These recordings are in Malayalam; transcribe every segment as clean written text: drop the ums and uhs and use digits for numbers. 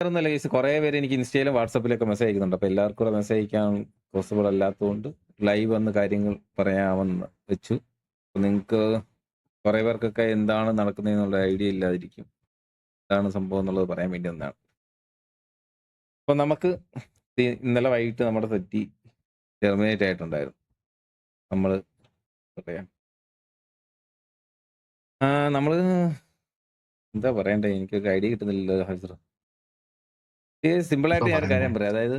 ഒന്നല്ല കേസ്, കുറേ പേര് എനിക്ക് ഇൻസ്റ്റയിലും വാട്സാപ്പിലൊക്കെ മെസ്സേജ് അയക്കുന്നുണ്ട്. അപ്പോൾ എല്ലാവർക്കും കൂടെ മെസ്സേജ് അയക്കാൻ പോസിബിൾ അല്ലാത്തതുകൊണ്ട് ലൈവ് വന്ന് കാര്യങ്ങൾ പറയാമെന്ന് വെച്ചു. അപ്പോൾ നിങ്ങൾക്ക് കുറേ പേർക്കൊക്കെ എന്താണ് നടക്കുന്നതെന്നുള്ള ഐഡിയ ഇല്ലാതിരിക്കും. എന്താണ് സംഭവം എന്നുള്ളത് പറയാൻ വേണ്ടി വന്നതാണ്. അപ്പോൾ നമുക്ക് ഇന്നലെ വൈകിട്ട് നമ്മുടെ സെറ്റി ടെർമിനേറ്റ് ആയിട്ടുണ്ടായിരുന്നു. നമ്മൾ പറയാം നമ്മൾ എന്താ പറയണ്ടേ, എനിക്കൊരു ഐഡിയ കിട്ടുന്നില്ലല്ലോ ഹാജിറ. സിമ്പിളായിട്ട് ഞാനൊരു പറയണ്ടേ? കാര്യം പറയാം. അതായത്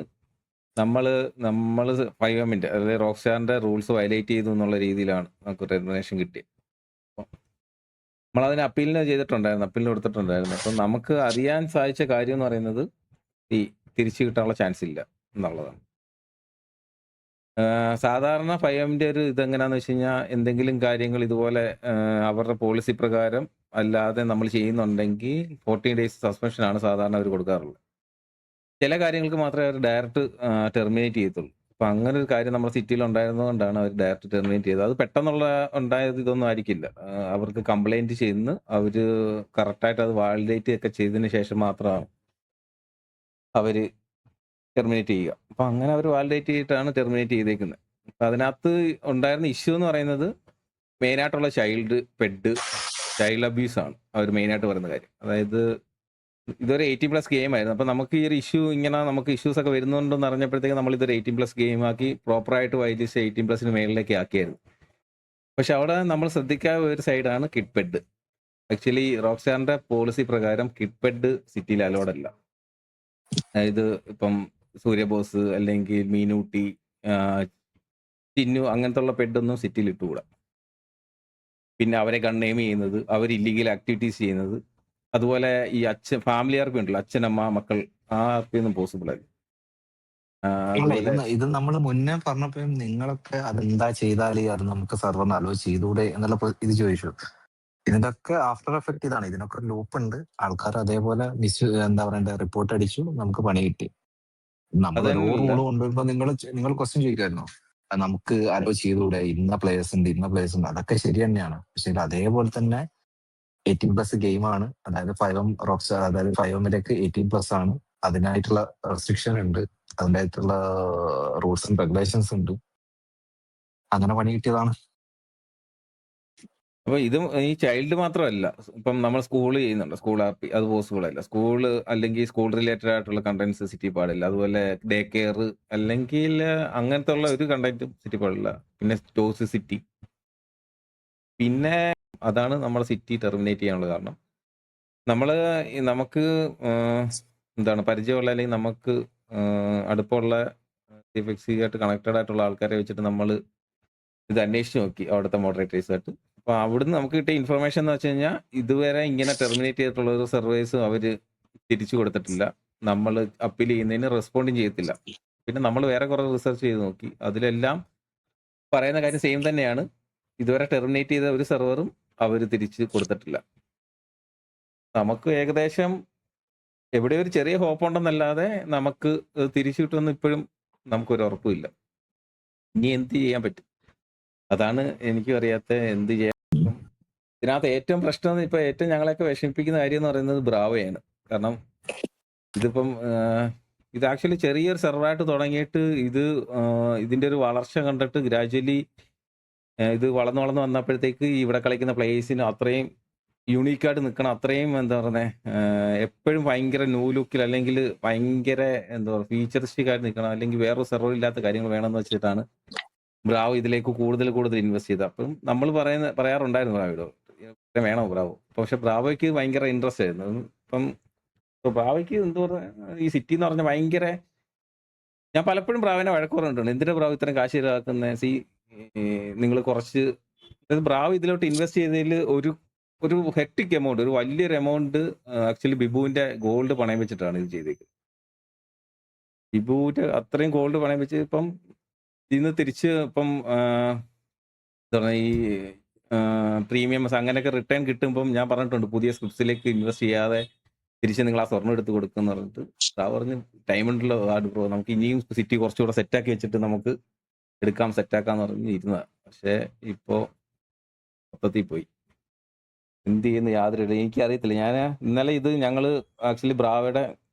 നമ്മള് നമ്മള് 5 മിനിറ്റ്, അതായത് റോക്ക് സ്റ്റാറിന്റെ റൂൾസ് വയലേറ്റ് ചെയ്തു എന്നുള്ള രീതിയിലാണ് നമുക്ക് ടെർമിനേഷൻ കിട്ടിയത്. അപ്പം നമ്മളതിന് അപ്പീലിന് ചെയ്തിട്ടുണ്ടായിരുന്നു, അപ്പീലിന് കൊടുത്തിട്ടുണ്ടായിരുന്നു. അപ്പം നമുക്ക് അറിയാൻ സാധിച്ച കാര്യം എന്ന് പറയുന്നത് ഈ തിരിച്ചു കിട്ടാനുള്ള ചാൻസ് ഇല്ല എന്നുള്ളതാണ്. സാധാരണ 5 ഒരു ഇതെങ്ങനെയാണെന്ന് വെച്ച് കഴിഞ്ഞാൽ, എന്തെങ്കിലും കാര്യങ്ങൾ ഇതുപോലെ അവരുടെ പോളിസി പ്രകാരം അല്ലാതെ നമ്മൾ ചെയ്യുന്നുണ്ടെങ്കിൽ 14 ഡേയ്സ് സസ്പെൻഷനാണ് സാധാരണ അവർ കൊടുക്കാറുള്ളത്. ചില കാര്യങ്ങൾക്ക് മാത്രമേ അവർ ഡയറക്റ്റ് ടെർമിനേറ്റ് ചെയ്യത്തുള്ളൂ. അപ്പം അങ്ങനെ ഒരു കാര്യം നമ്മുടെ സിറ്റിയിൽ ഉണ്ടായിരുന്നതുകൊണ്ടാണ് അവർ ഡയറക്റ്റ് ടെർമിനേറ്റ് ചെയ്തത്. അത് പെട്ടെന്നുള്ള ഉണ്ടായത് ഇതൊന്നും ആയിരിക്കില്ല. അവർക്ക് കംപ്ലയിന്റ് ചെയ്യുന്നു, അവർ കറക്റ്റായിട്ട് അത് വാലിഡേറ്റ് ഒക്കെ ചെയ്തതിന് ശേഷം മാത്രമാണ് അവർ ടെർമിനേറ്റ് ചെയ്യുക. അപ്പം അങ്ങനെ അവർ വാലിഡേറ്റ് ചെയ്തിട്ടാണ് ടെർമിനേറ്റ് ചെയ്തേക്കുന്നത്. അപ്പം അതിനകത്ത് ഉണ്ടായിരുന്ന ഇഷ്യൂ എന്ന് പറയുന്നത് മെയിനായിട്ടുള്ള ചൈൽഡ് അബ്യൂസ് ആണ് അവർ മെയിനായിട്ട് പറയുന്ന കാര്യം. അതായത് ഇതൊരു 18+ ഗെയിം ആയിരുന്നു. അപ്പം നമുക്ക് ഈ ഒരു ഇഷ്യൂ ഇങ്ങനെ നമുക്ക് ഇഷ്യൂസ് ഒക്കെ വരുന്നുണ്ടെന്ന് അറിഞ്ഞപ്പോഴത്തേക്ക് നമ്മൾ ഇതൊരു 18+ ഗെയിം ആക്കി പ്രോപ്പറായിട്ട് വൈദ്യുതി 18+ന് മേളിലേക്ക് ആക്കിയായിരുന്നു. പക്ഷെ അവിടെ നമ്മൾ ശ്രദ്ധിക്കാത്ത ഒരു സൈഡാണ് കിഡ്പെഡ്. ആക്ച്വലി റോക്ക് സ്റ്റാറിന്റെ പോളിസി പ്രകാരം കിഡ്പെഡ് സിറ്റിയിൽ അലോഡ് അല്ല. അതായത് ഇപ്പം സൂര്യബോസ് അല്ലെങ്കിൽ മീനൂട്ടി, ചിന്നു അങ്ങനത്തെ ഉള്ള പെഡൊന്നും സിറ്റിയിൽ ഇട്ടുകൂടാ. പിന്നെ അവരെ കൺനെയിം ചെയ്യുന്നത്, അവർ ഇല്ലീഗൽ ആക്ടിവിറ്റീസ് ചെയ്യുന്നത്, അതുപോലെ ഈ ഫാമിലി ആർപ്പി ഉണ്ടല്ലോ, അച്ഛനമ്മ മക്കൾ, ആ ആർപ്പി ഒന്നും പോസിബിൾ അല്ല. അല്ല, അതുപോലെ ഇത് നമ്മൾ മുന്നേ പറഞ്ഞപ്പോഴും നിങ്ങളൊക്കെ അതെന്താ ചെയ്താലേ അത് നമുക്ക് സെർവറിന് അലോ ചെയ്തൂടെ എന്നുള്ള ഇത് ചോദിച്ചു. ഇതിന്റെയൊക്കെ ആഫ്റ്റർ എഫക്ട് ഇതാണ്. ഇതിനൊക്കെ ലൂപ്പ് ഉണ്ട്. ആൾക്കാർ അതേപോലെ എന്താ പറയണ്ടേ, റിപ്പോർട്ട് അടിച്ചു, നമുക്ക് പണി കിട്ടി. നമ്മൾ ഓരോ അതല്ല. റൂള് കൊണ്ടുവരുമ്പോ നിങ്ങൾ ക്വസ്റ്റ്യൻ ചോദിക്കായിരുന്നോ, നമുക്ക് അലോ ചെയ്തൂടെ, ഇന്ന പ്ലേയേഴ്സ് ഉണ്ട്. അതൊക്കെ ശരി തന്നെയാണ്. പക്ഷെ അതേപോലെ തന്നെ 18+ ഗെയിമാണ്. അതായത് 5M റോക്സ്, അതായത് 5Mലേക്ക് 18+ ആണ്. അതിനായിട്ടുള്ള റെസ്ട്രിക്ഷൻ ഉണ്ട്, അതിനായിട്ടുള്ള റൂൾസ് ആൻഡ് റെഗുലേഷൻസ് ഉണ്ട്. അങ്ങനെ പണി കിട്ടിയതാണ്. അപ്പൊ ഇതും ഈ ചൈൽഡ് മാത്രമല്ല, ഇപ്പം നമ്മൾ സ്കൂൾ ചെയ്യുന്നുണ്ട്, സ്കൂൾ ആർപ്പി, അത് പോസിബിൾ അല്ല. സ്കൂള് അല്ലെങ്കിൽ സ്കൂൾ റിലേറ്റഡ് ആയിട്ടുള്ള കണ്ടന്റ്സ് സിറ്റി പാടില്ല. അതുപോലെ ഡേ കെയർ അല്ലെങ്കിൽ അങ്ങനത്തെ ഉള്ള ഒരു കണ്ടന്റും സിറ്റി പാടില്ല. പിന്നെ ടോക്സിസിറ്റി, പിന്നെ അതാണ് നമ്മുടെ സിറ്റി ടെർമിനേറ്റ് ചെയ്യാനുള്ള കാരണം. നമുക്ക് എന്താണ് പരിചയമുള്ള അല്ലെങ്കിൽ നമുക്ക് അടുപ്പമുള്ള ആയിട്ട് കണക്റ്റഡ് ആയിട്ടുള്ള ആൾക്കാരെ വെച്ചിട്ട് നമ്മൾ ഇത് അന്വേഷിച്ച് നോക്കി, അവിടുത്തെ മോഡറേറ്റേഴ്സായിട്ട്. അപ്പോൾ അവിടുന്ന് നമുക്ക് കിട്ടിയ ഇൻഫർമേഷൻ എന്ന് വെച്ച് കഴിഞ്ഞാൽ, ഇതുവരെ ഇങ്ങനെ ടെർമിനേറ്റ് ചെയ്തിട്ടുള്ള ഒരു സർവീസും അവർ തിരിച്ചു കൊടുത്തിട്ടില്ല. നമ്മൾ അപ്പീൽ ചെയ്യുന്നതിന് റെസ്പോണ്ടും ചെയ്യത്തില്ല. പിന്നെ നമ്മൾ വേറെ കുറേ റിസർച്ച് ചെയ്ത് നോക്കി, അതിലെല്ലാം പറയുന്ന കാര്യം സെയിം തന്നെയാണ്. ഇതുവരെ ടെർമിനേറ്റ് ചെയ്ത ഒരു സെർവറും അവർ തിരിച്ച് കൊടുത്തിട്ടില്ല. നമുക്ക് ഏകദേശം എവിടെ ഒരു ചെറിയ ഹോപ്പ് ഉണ്ടെന്നല്ലാതെ നമുക്ക് തിരിച്ചു കിട്ടുമെന്ന് ഇപ്പോഴും നമുക്കൊരു ഉറപ്പുമില്ല. ഇനി എന്ത് ചെയ്യാൻ പറ്റും, അതാണ് എനിക്കും അറിയാത്ത എന്ത് ചെയ്യാൻ. ഇതിനകത്ത് ഏറ്റവും പ്രശ്നം, ഇപ്പൊ ഏറ്റവും ഞങ്ങളെയൊക്കെ വിഷമിപ്പിക്കുന്ന കാര്യം എന്ന് പറയുന്നത് ബ്രാവോയാണ്. കാരണം ഇതിപ്പം ഇത് ആക്ച്വലി ചെറിയൊരു സെർവറായിട്ട് തുടങ്ങിയിട്ട് ഇതിന്റെ ഒരു വളർച്ച കണ്ടിട്ട് ഗ്രാജ്വലി ഇത് വളർന്നു വന്നപ്പോഴത്തേക്ക് ഇവിടെ കളിക്കുന്ന പ്ലേയേഴ്സിന് അത്രയും യൂണീക്കായിട്ട് നിൽക്കണം, അത്രയും എന്താ പറയുന്നത്, എപ്പോഴും ഭയങ്കര ന്യൂ ലുക്കിൽ അല്ലെങ്കിൽ ഭയങ്കര എന്താ പറയുക ഫീച്ചറിസ്റ്റിക് ആയിട്ട് നിൽക്കണം, അല്ലെങ്കിൽ വേറൊരു സെർവർ ഇല്ലാത്ത കാര്യങ്ങൾ വേണമെന്ന് വെച്ചിട്ടാണ് ബ്രാവോ ഇതിലേക്ക് കൂടുതൽ ഇൻവെസ്റ്റ് ചെയ്തത്. അപ്പം നമ്മൾ പറയാറുണ്ടായിരുന്നു ബ്രാവോയോട്, വേണോ ബ്രാവോ. പക്ഷെ ബ്രാവോയ്ക്ക് ഭയങ്കര ഇൻട്രസ്റ്റ് ആയിരുന്നു. ഇപ്പം ബ്രാവോയ്ക്ക് എന്താ പറയുക, ഈ സിറ്റി എന്ന് പറഞ്ഞാൽ ഭയങ്കര, ഞാൻ പലപ്പോഴും ബ്രാവിനെ വഴക്ക് പറഞ്ഞിട്ടുണ്ട്, എന്തിനാ ബ്രാവോ ഇത്രയും കാശ് ഈടാക്കുന്നത്. നിങ്ങൾ കുറച്ച്, ബ്രാവോ ഇതിലോട്ട് ഇൻവെസ്റ്റ് ചെയ്തതിൽ ഒരു ഹെക്ടിക് എമൗണ്ട്, ഒരു വലിയൊരു എമൗണ്ട് ആക്ച്വലി ബിബുവിന്റെ ഗോൾഡ് പണയം വെച്ചിട്ടാണ് ഇത് ചെയ്തേക്കുന്നത്. ബിബുവിന്റെ അത്രയും ഗോൾഡ് പണയം വെച്ച് ഇപ്പം ഇന്ന് തിരിച്ച് ഇപ്പം എന്താ പറയുക, ഈ പ്രീമിയംസ് അങ്ങനെയൊക്കെ റിട്ടേൺ കിട്ടുമ്പം ഞാൻ പറഞ്ഞിട്ടുണ്ട്, പുതിയ സ്ക്രിപ്റ്റ്സിലേക്ക് ഇൻവെസ്റ്റ് ചെയ്യാതെ തിരിച്ച് നിങ്ങൾ ആ സ്വർണ്ണം എടുത്ത് കൊടുക്കുമെന്ന് പറഞ്ഞിട്ട്. ആ പറഞ്ഞ് ടൈം ഉണ്ടല്ലോ ബ്രോ, നമുക്ക് ഇനിയും സിറ്റി കുറച്ചുകൂടെ സെറ്റാക്കി വെച്ചിട്ട് നമുക്ക് സെറ്റാക്കാന്ന് പറഞ്ഞ് ഇരുന്നതാണ്. പക്ഷേ ഇപ്പോൾ മൊത്തത്തിൽ പോയി. എന്ത് ചെയ്യുന്നു യാതൊരു എനിക്കറിയത്തില്ല. ഞാൻ ഇന്നലെ ഞങ്ങൾ ആക്ച്വലി ബ്രാവയുടെ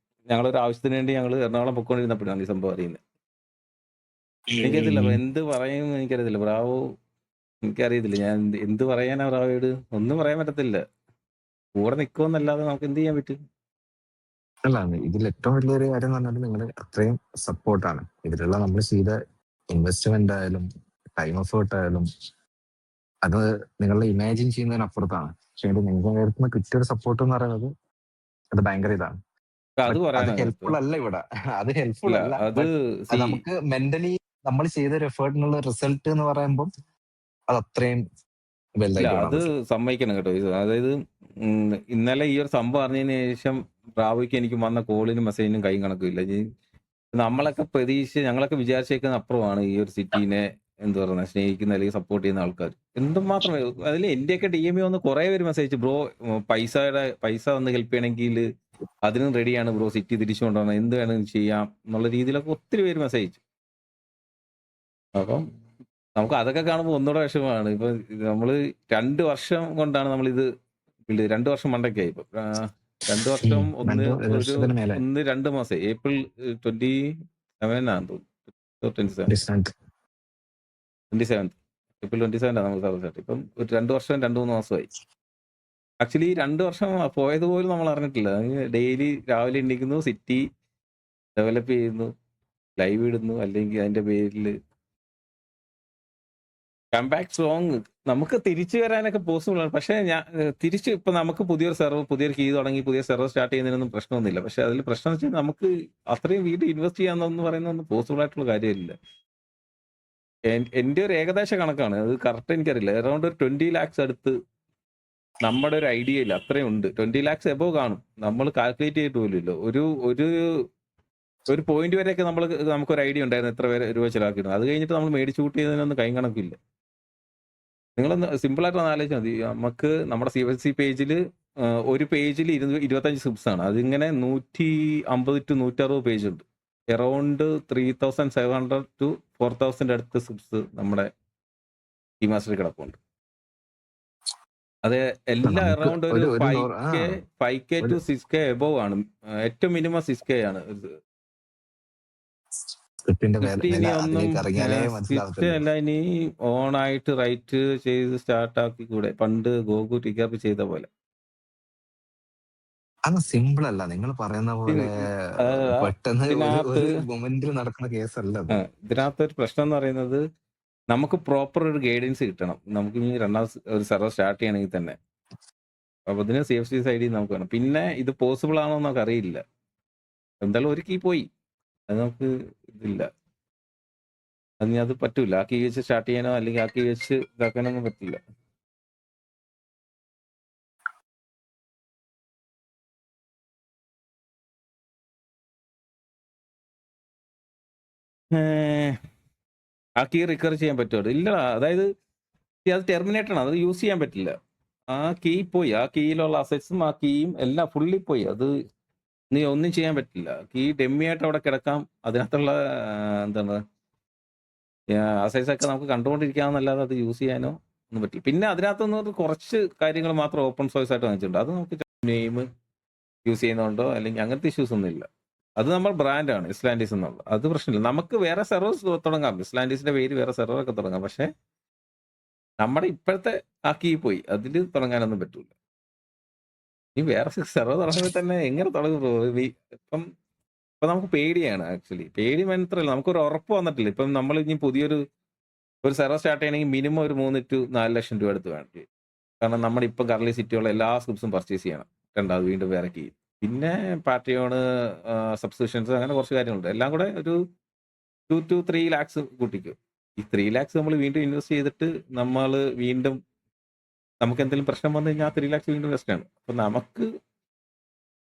ഞങ്ങളൊരു ആവശ്യത്തിന് വേണ്ടി ഞങ്ങൾ എറണാകുളം പൊക്കോണ്ടിരുന്നപ്പോഴാണ് ഈ സംഭവം അറിയുന്നത്. എനിക്കറിയത്തില്ല എന്ത് പറയും എനിക്കറിയത്തില്ല. ബ്രാവോ എനിക്കറിയത്തില്ല. ഞാൻ എന്ത് പറയാനാ ബ്രാവോയോട്? ഒന്നും പറയാൻ പറ്റത്തില്ല. കൂടെ നിൽക്കുമെന്നല്ലാതെ നമുക്ക് എന്ത് ചെയ്യാൻ പറ്റും? അല്ല, ഇതിൽ ഏറ്റവും വലിയൊരു കാര്യം എന്ന് പറഞ്ഞാൽ നിങ്ങൾ അത്രയും സപ്പോർട്ടാണ്. ഇതിലുള്ള നമ്മൾ ചെയ്ത ഇൻവെസ്റ്റ്മെന്റ് ആയാലും ടൈം എഫേർട്ട് ആയാലും അത് നിങ്ങളുടെ ഇമാജിൻ ചെയ്യുന്നതിനപ്പുറത്താണ്. പക്ഷേ നിങ്ങൾക്ക് നേരത്തുനിന്ന് കിട്ടിയൊരു സപ്പോർട്ട് എന്ന് പറയുന്നത് അത് ഭയങ്കര ഇതാണ്. അത് ബട്ട് അത് പറയാനകത്ത് ഹെൽപ്ഫുൾ അല്ല ഇവിടെ. അത് ഹെൽപ്ഫുൾ ഇല്ല. അല്ല. അത് ബട്ട് സീ നമുക്ക് മെന്റലി നമ്മൾ ചെയ്ത ഒരു എഫേർട്ടിനുള്ള റിസൾട്ട് എന്ന് പറയുമ്പോൾ അത് അത്രയും ഇല്ല വലുതായിട്ട് കാണാൻ അത് പറ്റും. സമ്മതിക്കണം കേട്ടോ. അതായത് ഇന്നലെ ഈ ഒരു സംഭവം അറിഞ്ഞതിന് ശേഷം ബ്രാവോയ്ക്ക് എനിക്ക് വന്ന കോളിനും മെസ്സേജിനും കൈയും കണക്കുമില്ല. നമ്മളൊക്കെ ഞങ്ങളൊക്കെ വിചാരിച്ചേക്കുന്ന അപ്പുറമാണ് ഈ ഒരു സിറ്റീനെ എന്താ പറയുക സ്നേഹിക്കുന്ന അല്ലെങ്കിൽ സപ്പോർട്ട് ചെയ്യുന്ന ആൾക്കാർ. എന്തുമാത്രം അതിൽ എന്റെയൊക്കെ DM വന്ന് കുറെ പേര് മെസ്സേജ് ബ്രോ പൈസ വന്ന് ഹെൽപ്പ് ചെയ്യണമെങ്കിൽ അതിനും റെഡിയാണ് ബ്രോ, സിറ്റി തിരിച്ചു കൊണ്ടുപോകണം, എന്ത് വേണമെങ്കിലും ചെയ്യാം എന്നുള്ള രീതിയിലൊക്കെ ഒത്തിരി പേര് മെസ്സേജ്. അപ്പം നമുക്ക് അതൊക്കെ കാണുമ്പോൾ ഒന്നുകൂടെ വിഷമമാണ്. ഇപ്പൊ നമ്മള് 2 വർഷം കൊണ്ടാണ് നമ്മളിത് 2 വർഷം മണ്ടയ്ക്കായി. ഇപ്പൊ 2 വർഷം ഒരു വർഷത്തിന് മേലെ 2 മാസം ഏപ്രിൽ 27 ആണെന്ന് തോന്നുന്നു. 27 ഡിസ്റ്റൻസ്. 27 ഏപ്രിൽ 27 ആണ് നമുക്ക് സർവീസ്. ഇപ്പം ഒരു 2 വർഷം 2-3 മാസമായി. ആക്ച്വലി 2 വർഷം പോയത് പോലും നമ്മൾ അറിഞ്ഞിട്ടില്ല. ഡെയിലി രാവിലെ എണീക്കുന്നു, സിറ്റി ഡെവലപ്പ് ചെയ്യുന്നു, ലൈവ് ഇടുന്നു, അല്ലെങ്കിൽ അതിന്റെ പേരിൽ കം ബാക്ക് സ്ട്രോങ്. നമുക്ക് തിരിച്ചു വരാനൊക്കെ പോസിബിൾ ആണ്. പക്ഷേ തിരിച്ച് ഇപ്പൊ നമുക്ക് പുതിയൊരു കീ തുടങ്ങി പുതിയ സെർവർ സ്റ്റാർട്ട് ചെയ്യുന്നതിനൊന്നും പ്രശ്നമൊന്നുമില്ല. പക്ഷെ അതിൽ പ്രശ്നം വെച്ചാൽ നമുക്ക് അത്രയും വീണ്ടും ഇൻവെസ്റ്റ് ചെയ്യാന്ന് പറയുന്നതൊന്നും പോസിബിൾ ആയിട്ടുള്ള കാര്യമില്ല. എന്റെ ഒരു ഏകദേശ കണക്കാണ്, അത് കറക്റ്റ് എനിക്കറിയില്ല. അറൗണ്ട് ഒരു 20 lakhs അടുത്ത് നമ്മുടെ ഒരു ഐഡിയയിൽ അത്രയും ഉണ്ട്. 20 lakhs എബോവ് കാണും. നമ്മൾ കാൽക്കുലേറ്റ് ചെയ്തിട്ട് പോലുമില്ല. ഒരു ഒരു ഒരു പോയിന്റ് വരെയൊക്കെ നമുക്കൊരു ഐഡിയ ഉണ്ടായിരുന്നു എത്ര പേര് രൂപ ചിലവാക്കിയിരുന്നു. അത് കഴിഞ്ഞിട്ട് നമ്മൾ മേടിച്ചു കൂട്ടിയതിനൊന്നും കൈ കണക്കില്ല. നിങ്ങളൊന്ന് സിമ്പിൾ ആയിട്ട് ഒന്ന് ആലോചിച്ചാൽ മതി. നമുക്ക് നമ്മുടെ CVC പേജിൽ ഒരു പേജിൽ 25 സിബ്സ് ആണ്. അതിങ്ങനെ 150 to 160 പേജ് ഉണ്ട്. അറൗണ്ട് 3700 to 4000 അടുത്ത് സിബ്സ് നമ്മുടെ ഈ മാസ്റ്ററിൽ കിടപ്പുണ്ട്. അത് എല്ലാം നമുക്ക് അറൗണ്ട് ഒരു ഒരു 5K to 6K എബോവ് ആണ്. ഏറ്റവും മിനിമം 6K ആണ്. സ്ക്രിപ്റ്റിന്റെ സ്വിഫ്റ്റ് വില ഇനി ഒന്നും അതിലേക്ക് ഇറങ്ങിയാലേ സ്വിഫ്റ്റ് മനസ്സിലാവത്തുള്ളൂ. അല്ല, ഇനി ഓൺ ആയിട്ട് റൈറ്റ് ചെയ്ത് സ്റ്റാർട്ട് ആക്കി കൂടെ, പണ്ട് ഗോകു ടിക്കപ്പ് ചെയ്ത പോലെ. അത് സിമ്പിൾ അല്ല. നിങ്ങൾ പറയുന്ന പോലെ പെട്ടെന്ന് ഇതിനകത്ത് ഒരു മൊമെന്റിൽ നടക്കുന്ന കേസല്ല അത്. ഇതിനകത്തൊരു പ്രശ്നം എന്ന് പറയുന്നത് നമുക്ക് പ്രോപ്പർ ഒരു ഗൈഡൻസ് കിട്ടണം. നമുക്ക് ഇനി രണ്ടാമത് ഒരു സെർവർ സ്റ്റാർട്ട് ചെയ്യണമെങ്കിൽ തന്നെ. അപ്പൊ അതിന് CFC സൈഡിൽ നമുക്ക് വേണം. പിന്നെ ഇത് പോസിബിൾ ആണോ എന്ന് നമുക്ക് അറിയില്ല. എന്തായാലും ഒരു കീ പോയി, അത് നമുക്ക് ഇതില്ല. അത് പറ്റൂല. ആ കീ വെച്ച് സ്റ്റാർട്ട് ചെയ്യാനോ അല്ലെങ്കിൽ ആ കീ വെച്ച് ഇതാക്കാനൊന്നും പറ്റില്ല. ആ കീ റിക്കവർ ചെയ്യാൻ പറ്റുമോ? ഇല്ലടാ. അതായത് അത് ടെർമിനേറ്റഡ് ആണ്, അത് യൂസ് ചെയ്യാൻ പറ്റില്ല. ആ കീ പോയി. ആ കീയിലുള്ള അസറ്റ്സും ആ കീയും എല്ലാം ഫുള്ളി പോയി. അത് നീ ഒന്നും ചെയ്യാൻ പറ്റില്ല. കീ ഡെമ്മി ആയിട്ട് അവിടെ കിടക്കാം. അതിനകത്തുള്ള എന്താണ് അസറ്റ്സ് ഒക്കെ നമുക്ക് കണ്ടുകൊണ്ടിരിക്കാമെന്നല്ലാതെ അത് യൂസ് ചെയ്യാനോ ഒന്നും പറ്റില്ല. പിന്നെ അതിനകത്തുനിന്ന് കുറച്ച് കാര്യങ്ങൾ മാത്രം ഓപ്പൺ സോഴ്സ് ആയിട്ട് വാങ്ങിച്ചിട്ടുണ്ട്. അത് നമുക്ക് നെയിം യൂസ് ചെയ്യുന്നുണ്ടോ അല്ലെങ്കിൽ അങ്ങനത്തെ ഇഷ്യൂസ് ഒന്നും ഇല്ല. അത് നമ്മൾ ബ്രാൻഡാണ് ഇസ്ലാൻഡീസ് എന്നുള്ളത്. അത് പ്രശ്നമില്ല. നമുക്ക് വേറെ സെർവേഴ്സ് തുടങ്ങാം. ഇസ്ലാൻഡീസിന്റെ പേര് വേറെ സെർവറൊക്കെ തുടങ്ങാം. പക്ഷെ നമ്മുടെ ഇപ്പോഴത്തെ ആ കീ പോയി. അതിൽ തുടങ്ങാനൊന്നും പറ്റൂല. ഈ വേറെ സെർവർ തുടങ്ങുമ്പോൾ തന്നെ എങ്ങനെ തുടങ്ങും ബ്രോ? ഇപ്പം നമുക്ക് പേടിയാണ്. ആക്ച്വലി പേടി മാത്രമല്ല, നമുക്കൊരു ഉറപ്പ് വന്നിട്ടില്ല. ഇപ്പം നമ്മൾ ഇനി പുതിയൊരു സെർവർ സ്റ്റാർട്ട് ചെയ്യണമെങ്കിൽ മിനിമം ഒരു 3 to 4 ലക്ഷം രൂപ അടുത്ത് വേണം. കാരണം നമ്മുടെ ഇപ്പം കറലി സിറ്റിയുള്ള എല്ലാ സ്ക്രിപ്സും പർച്ചേസ് ചെയ്യണം. രണ്ടാമത് വീണ്ടും വേറെ കീ, പിന്നെ പാട്രിയോണ്, സബ്സ്ക്രിപ്ഷൻസ്, അങ്ങനെ കുറച്ച് കാര്യങ്ങളുണ്ട്. എല്ലാം കൂടെ ഒരു 2 to 3 lakhs കൂട്ടിക്കും. ഈ 3 lakhs നമ്മൾ വീണ്ടും ഇൻവെസ്റ്റ് ചെയ്തിട്ട് വീണ്ടും നമുക്ക് എന്തെങ്കിലും പ്രശ്നം വന്നു കഴിഞ്ഞാൽ ആ 3 lakhs വീണ്ടും വെസ്റ്റ് ആണ്. അപ്പൊ നമുക്ക്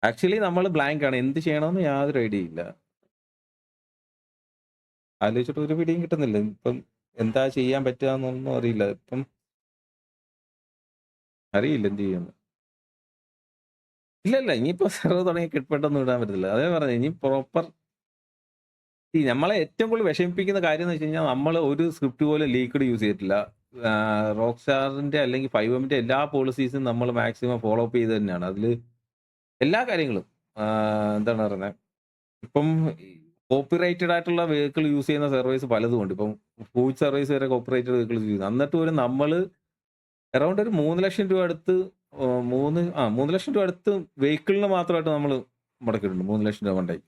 ആക്ച്വലി നമ്മൾ ബ്ലാങ്ക് ആണ്. എന്ത് ചെയ്യണമെന്ന് യാതൊരു ഐഡിയ ഇല്ല. ആലോചിച്ചിട്ട് ഒരു പിടിയും കിട്ടുന്നില്ല. ഇപ്പം എന്താ ചെയ്യാൻ പറ്റുക എന്നൊന്നും അറിയില്ല. ഇപ്പം അറിയില്ല എന്ത് ചെയ്യുന്നു. ഇല്ല ഇനിയിപ്പോ സെർവർ തുടങ്ങി പെട്ടെന്ന് വിടാൻ പറ്റത്തില്ല. അതേ പറഞ്ഞു, ഇനി പ്രോപ്പർ നമ്മളെ ഏറ്റവും കൂടുതൽ വിഷമിപ്പിക്കുന്ന കാര്യം എന്ന് വെച്ച് കഴിഞ്ഞാൽ നമ്മൾ ഒരു സ്ക്രിപ്റ്റ് പോലും ലീക്ക്ഡ് യൂസ് ചെയ്തിട്ടില്ല. റോക്ക് സ്റ്റാറിന്റെ അല്ലെങ്കിൽ 5M എല്ലാ പോളിസീസും നമ്മൾ മാക്സിമം ഫോളോ അപ്പ് ചെയ്ത് തന്നെയാണ്. അതിൽ എല്ലാ കാര്യങ്ങളും എന്താണ് പറയുന്നത്, ഇപ്പം കോപ്പിറൈറ്റഡ് ആയിട്ടുള്ള വെഹിക്കിൾ യൂസ് ചെയ്യുന്ന സർവീസ് പലതും ഉണ്ട്. ഇപ്പം ഫുഡ് സർവീസ് വരെ കോപ്പിറൈറ്റഡ് വെഹിക്കിൾ യൂസ് ചെയ്യുന്നു. എന്നിട്ട് പോലും നമ്മള് അറൗണ്ട് ഒരു 3,00,000 അടുത്ത് 3,00,000 അടുത്ത് വെഹിക്കിളിന് മാത്രമായിട്ട് നമ്മൾ മുടക്കിയിട്ടുണ്ട്. 3,00,000 ഫണ്ടായി.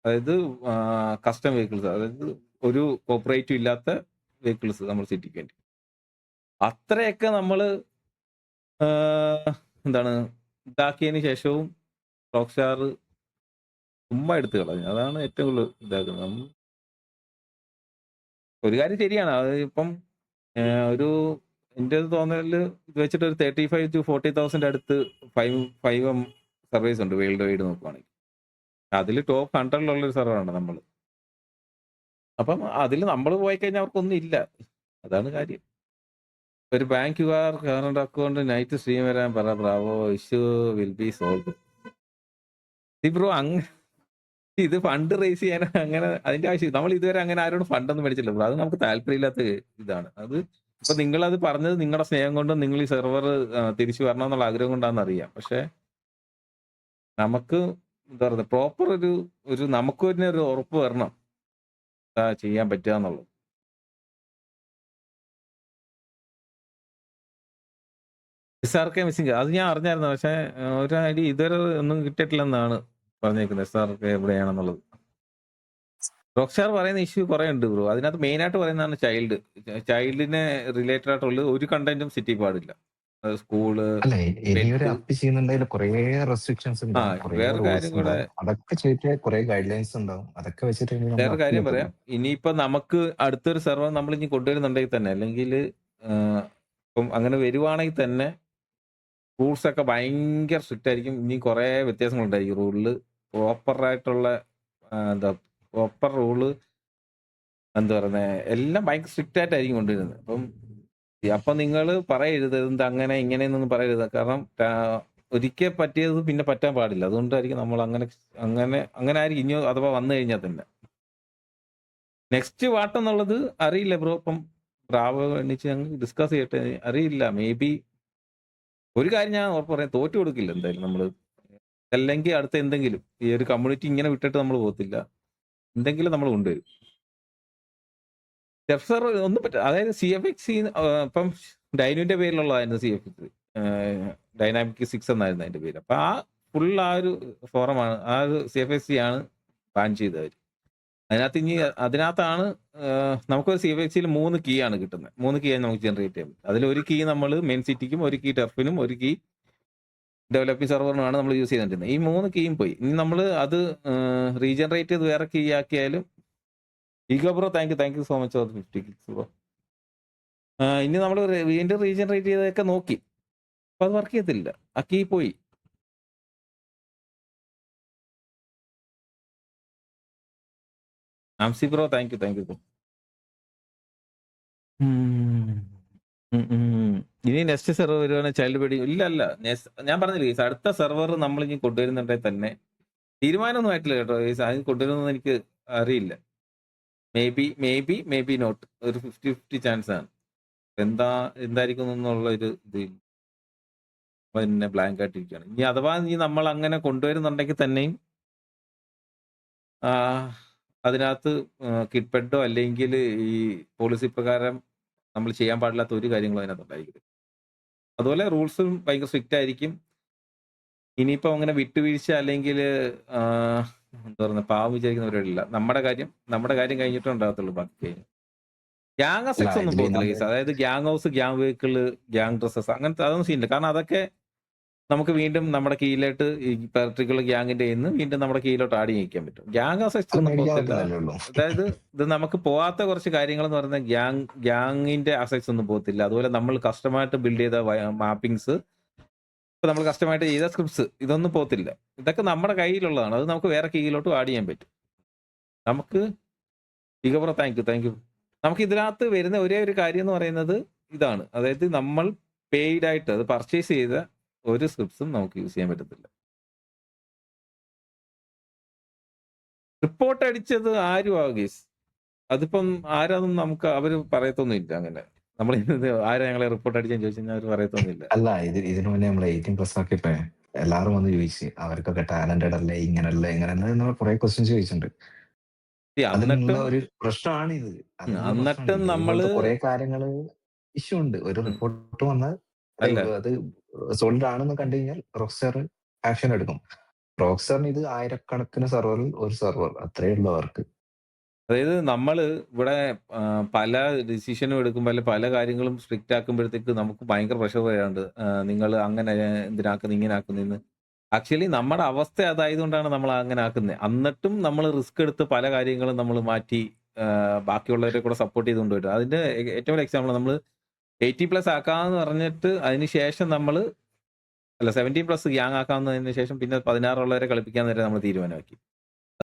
അതായത് കസ്റ്റം വെഹിക്കിൾസ്, അതായത് ഒരു കോപ്പറേറ്റീവ് ഇല്ലാത്ത വെഹിക്കിൾസ് നമ്മൾ സിറ്റിക്ക് വേണ്ടി. അത്രയൊക്കെ നമ്മള് എന്താണ് ഇതാക്കിയതിന് ശേഷവും റോക്സ്റ്റാർ ചുമ്മാ എടുത്ത് കളഞ്ഞു. അതാണ് ഏറ്റവും കൂടുതൽ ഇതാക്കുന്നത്. ഒരു കാര്യം ശരിയാണ്. അത് ഇപ്പം ഒരു എൻ്റെ ഒരു തോന്നലില് ഇത് വെച്ചിട്ട് ഒരു 35,000 to 40,000 അടുത്ത് 5M സർവീസ് ഉണ്ട് വേൾഡ് വൈഡ് നോക്കുവാണെങ്കിൽ. അതിൽ ടോപ്പ് 100 ഒരു സെർവറാണ് നമ്മള്. അപ്പം അതിൽ നമ്മൾ പോയി കഴിഞ്ഞാൽ അവർക്കൊന്നും ഇല്ല. അതാണ് കാര്യം. ഒരു bank current account night stream വരാൻ പറ Bravo, issue will be solve. Bro ഇത് ഫണ്ട് റേസ് ചെയ്യാൻ അങ്ങനെ അതിന്റെ ആവശ്യം നമ്മൾ ഇതുവരെ അങ്ങനെ ആരോടും ഫണ്ടൊന്നും മേടിച്ചില്ല ബ്രോ. അത് നമുക്ക് താല്പര്യമില്ലാത്ത ഇതാണ്. അത് ഇപ്പൊ നിങ്ങളത് പറഞ്ഞത് നിങ്ങളുടെ സ്നേഹം കൊണ്ടും നിങ്ങൾ ഈ സെർവർ തിരിച്ചു വരണം എന്നുള്ള ആഗ്രഹം കൊണ്ടാണെന്ന് അറിയാം. പക്ഷെ നമുക്ക് എന്താ പറയുക, പ്രോപ്പർ ഒരു നമുക്ക് തന്നെ ഒരു ഉറപ്പ് വരണം ചെയ്യാൻ പറ്റുക എന്നുള്ളത്. SRK മിസ്സിംഗ് അത് ഞാൻ അറിഞ്ഞായിരുന്നു. പക്ഷെ ഒരു ഐഡിയ ഇതുവരെ ഒന്നും കിട്ടിയിട്ടില്ലെന്നാണ് പറഞ്ഞേക്കുന്നത്. SRK എവിടെയാണെന്നുള്ളത്. റോക്സ്റ്റാർ പറയുന്ന ഇഷ്യൂ കുറെ ഉണ്ട് ബ്രോ. അതിനകത്ത് മെയിൻ ആയിട്ട് പറയുന്നതാണ് ചൈൽഡിനെ റിലേറ്റഡ് ആയിട്ടുള്ള ഒരു കണ്ടന്റും സിറ്റി പാടില്ല. സ്കൂള്, അല്ല ഇനിയൊരു പെറ്റ്. അപ്പ് ചെയ്യുന്നുണ്ടെങ്കിൽ കുറെ റെസ്ട്രിക്ഷൻസ് ഉണ്ടാവും, കുറെ വേറെ റൂൾസ് കാര്യം കൂടെ, ഉണ്ടാവും. അതൊക്കെ ചെയ്തിട്ട് കുറെ ഗൈഡ് ലൈൻസ് ഉണ്ടാവും. അതൊക്കെ വെച്ചിട്ട് ഇനി നമ്മൾ വേറെ കാര്യം പറയാം. അപ്പിലെത്തുള്ളൂ. ഇനിയിപ്പോ നമുക്ക് അടുത്തൊരു സെർവർ നമ്മൾ ഇനി കൊണ്ടുവരുന്നുണ്ടെങ്കിൽ തന്നെ, അല്ലെങ്കിൽ ഇപ്പം അങ്ങനെ വരുവാണെങ്കിൽ തന്നെ റൂൾസ് ഒക്കെ ഭയങ്കര സ്ട്രിക്റ്റ് ആയിരിക്കും. ഇനി കുറെ വ്യത്യാസങ്ങളുണ്ടായിരിക്കും റൂളില്. പ്രോപ്പറായിട്ടുള്ള എന്താ പ്രോപ്പർ റൂള് എന്താ പറയുന്നത്, എല്ലാം ഭയങ്കര സ്ട്രിക്റ്റ് ആയിട്ടായിരിക്കും കൊണ്ടുവരുന്നത്. അപ്പൊ നിങ്ങൾ പറയരുത് എന്ത് അങ്ങനെ ഇങ്ങനെയെന്നൊന്നും പറയരുത്. കാരണം ഒരിക്കൽ പറ്റിയത് പിന്നെ പറ്റാൻ പാടില്ല. അതുകൊണ്ടായിരിക്കും നമ്മൾ അങ്ങനെ അങ്ങനെ അങ്ങനെ ആയിരിക്കും ഇനി അഥവാ വന്നു കഴിഞ്ഞാൽ തന്നെ. നെക്സ്റ്റ് വാട്ടെന്നുള്ളത് അറിയില്ല ബ്രോ. ഇപ്പം ബ്രാവോ എണ്ണിച്ച് ഞങ്ങൾ ഡിസ്കസ് ചെയ്യട്ടെ. അറിയില്ല, മേ ബി. ഒരു കാര്യം ഞാൻ ഉറപ്പ് പറയാം, തോറ്റു കൊടുക്കില്ല എന്തായാലും നമ്മള്. അല്ലെങ്കിൽ അടുത്ത എന്തെങ്കിലും ഈ ഒരു കമ്മ്യൂണിറ്റി ഇങ്ങനെ വിട്ടിട്ട് നമ്മൾ പോകത്തില്ല. എന്തെങ്കിലും നമ്മൾ കൊണ്ടുവരും. സ്റ്റെപ്പ് സെർവർ ഒന്നും അതായത് CFX ഇപ്പം ഡൈനുവിന്റെ പേരിലുള്ളതായിരുന്നു CFX. ഡൈനാമിക് 6 എന്നായിരുന്നു അതിന്റെ പേര്. അപ്പൊ ആ ഒരു ഫോറമാണ്, ആ ഒരു CFX ആണ് ബാൻ ചെയ്തവർ. അതിനകത്താണ് നമുക്കൊരു CFX-ൽ 3 കീ ആണ് കിട്ടുന്നത്. 3 കീ ആണ് നമുക്ക് ജനറേറ്റ് ചെയ്യാൻ പറ്റും. അതിൽ ഒരു കീ നമ്മൾ മെയിൻ സിറ്റിക്കും, ഒരു കീ ടെർഫിനും, ഒരു കീ ഡെവലപ്പിംഗ് സെർവറിനുമാണ് നമ്മൾ യൂസ് ചെയ്തിട്ടുള്ളത്. ഈ 3 കീയും പോയി. ഇനി നമ്മൾ അത് റീജനറേറ്റ് ചെയ്ത് വേറെ കീ ആക്കിയാലും. ഈഗോ bro thank you so much for 50 kicks bro. ഇനി നമ്മൾ വീണ്ടും റീജനറേറ്റ് ചെയ്തൊക്കെ നോക്കി, അപ്പൊ അത് വർക്ക് ചെയ്യത്തില്ല. ആ കീ പോയി. ആംസി ബ്രോ താങ്ക് യു ബ്രോ. ഇനി നെക്സ്റ്റ് സെർവർ വരുവാണെങ്കിൽ ചൈൽഡ് ബെഡി ഇല്ല. ഞാൻ പറഞ്ഞില്ലേ അടുത്ത സെർവർ നമ്മൾ ഇനി കൊണ്ടുവരുന്നുണ്ടെങ്കിൽ തന്നെ തീരുമാനമൊന്നും ആയിട്ടില്ല കേട്ടോ. അത് കൊണ്ടുവരുന്നത് എനിക്ക് അറിയില്ല. Maybe not. ഒരു 50-50 ചാൻസ് ആണ്. എന്തായിരിക്കും എന്നുള്ള ഒരു ഇത് പിന്നെ ബ്ലാങ്ക് ആയിട്ടിരിക്കുകയാണ്. ഇനി അഥവാ നമ്മൾ അങ്ങനെ കൊണ്ടുവരുന്നുണ്ടെങ്കിൽ തന്നെയും അതിനകത്ത് കിഡ്പെഡോ അല്ലെങ്കിൽ ഈ പോളിസി പ്രകാരം നമ്മൾ ചെയ്യാൻ പാടില്ലാത്ത ഒരു കാര്യങ്ങളും അതിനകത്ത് ഉണ്ടായിരിക്കും. അതുപോലെ റൂൾസും ഭയങ്കര സ്ട്രിക്റ്റ് ആയിരിക്കും. ഇനിയിപ്പോ അങ്ങനെ വിട്ടുവീഴ്ച അല്ലെങ്കിൽ എന്താ പറയുക പാവം വിചാരിക്കുന്നവരില്ല. നമ്മുടെ കാര്യം കഴിഞ്ഞിട്ടേ ഉണ്ടാകത്തുള്ളൂ ബാക്കി കഴിഞ്ഞു. ഗ്യാങ് അല്ല അസെക്സ് ഒന്നും ഇതിൽ പോകത്തില്ല കേസ്. അതായത് gang house, gang vehicle, gang dresses അങ്ങനത്തെ അതൊന്നും സീനില്ല. കാരണം അതൊക്കെ നമുക്ക് വീണ്ടും നമ്മുടെ കീഴിലോട്ട് ഈ പർട്ടിക്കുലർ ഗ്യാങ്ങിന്റെ വീണ്ടും നമ്മുടെ കീഴിലോട്ട് ആടി നയിക്കാൻ പറ്റും. ഗ്യാങ് അസെക്സ് അത് ഒന്നും മേടിക്കാൻ പോകത്തില്ല. പറ്റുന്നല്ലേ ഉള്ളൂ. അതായത് ഇത് നമുക്ക് പോവാത്ത കുറച്ച് കാര്യങ്ങൾ എന്ന് പറയുന്നത് ഗ്യാങ്ങിന്റെ അസെക്സ് ഒന്നും പോകത്തില്ല. അതുപോലെ നമ്മൾ കസ്റ്റമായിട്ട് ബിൽഡ് ചെയ്ത മാപ്പിങ്സ്, ഇപ്പൊ നമ്മൾ കസ്റ്റമായിട്ട് ചെയ്ത സ്ക്രിപ്റ്റ്സ്, ഇതൊന്നും പോകത്തില്ല. ഇതൊക്കെ നമ്മുടെ കയ്യിലുള്ളതാണ്. അത് നമുക്ക് വേറെ കീഴിലോട്ട് ആഡ് ചെയ്യാൻ പറ്റും. നമുക്ക് ഇകപ്രോ താങ്ക് യു. നമുക്ക് ഇതിനകത്ത് വരുന്ന ഒരേ ഒരു കാര്യം എന്ന് പറയുന്നത് ഇതാണ്. അതായത് നമ്മൾ പെയ്ഡ് ആയിട്ട് അത് പർച്ചേസ് ചെയ്ത ഒരു സ്ക്രിപ്റ്റ്സും നമുക്ക് യൂസ് ചെയ്യാൻ പറ്റത്തില്ല. റിപ്പോർട്ട് അടിച്ചത് ആരും ആകേസ് അതിപ്പം ആരാന്നും നമുക്ക് അവര് പറയത്തൊന്നുമില്ല. അങ്ങനെ നമ്മൾ ആരാ ഞങ്ങളെ റിപ്പോർട്ട് അടിച്ചെന്ന് ചോദിച്ചു കഴിഞ്ഞാൽ അവർ പറയത്തൊന്നുമില്ല. അല്ല ഇതിനു മുന്നേ നമ്മൾ 18+ ആക്കിയപ്പോ എല്ലാവരും വന്ന് ചോദിച്ച് അവർക്കൊക്കെ ടാലന്റഡ് അല്ലേ, ഇങ്ങനല്ലേ, ഇങ്ങനല്ലേ നമ്മൾ കുറെ ക്വസ്റ്റ്യൻസ് ചോദിച്ചിട്ടുണ്ട്. അതിനുള്ള എന്നിട്ടും ഒരു പ്രശ്നമാണിത്. അതിനുള്ള പ്രശ്നമാണ്. എന്നിട്ടും നമ്മള് ഇതേപോലത്തെ കുറെ കാര്യങ്ങള് ഇഷ്യൂ ഉണ്ട്. ഒരു ഉം, റിപ്പോർട്ട് വന്നാൽ അത്രേ അല്ല ഉള്ളൂ. അത് സോളിഡ് ആണെന്ന് കണ്ടു കഴിഞ്ഞാൽ റോക്സ്റ്റാർ ആക്ഷൻ എടുക്കും. റോക്സ്റ്റാറിന് ഇത് ആയിരക്കണക്കിന് സെർവറിൽ ഒരു സെർവർ അത്രേ ഉള്ളൂ അവർക്ക്. അതായത് നമ്മള് ഇവിടെ പല ഡിസിഷനും എടുക്കുമ്പോൾ അല്ലെ പല കാര്യങ്ങളും സ്ട്രിക്റ്റ് ആക്കുമ്പോഴത്തേക്ക് നമുക്ക് ഭയങ്കര പ്രഷർ വരാറുണ്ട്. നിങ്ങൾ അങ്ങനെ എന്തിനാക്കുന്നു ഇങ്ങനെ ആക്കുന്നെന്ന്. ആക്ച്വലി നമ്മുടെ അവസ്ഥ അതായതുകൊണ്ടാണ് നമ്മൾ അങ്ങനെ ആക്കുന്നത്. എന്നിട്ടും നമ്മൾ റിസ്ക് എടുത്ത് പല കാര്യങ്ങളും നമ്മൾ മാറ്റി ബാക്കിയുള്ളവരെ കൂടെ സപ്പോർട്ട് ചെയ്ത് കൊണ്ടുവരും. അതിന്റെ ഏറ്റവും വലിയ എക്സാമ്പിൾ നമ്മൾ 80+ ആക്കാമെന്ന് പറഞ്ഞിട്ട് അതിന് ശേഷം നമ്മൾ അല്ല 70+ ഗ്യാങ് ആക്കാവുന്നതിന് ശേഷം പിന്നെ 16 ഉള്ളവരെ കളിപ്പിക്കാൻ നേരെ നമ്മൾ തീരുമാനമാക്കി.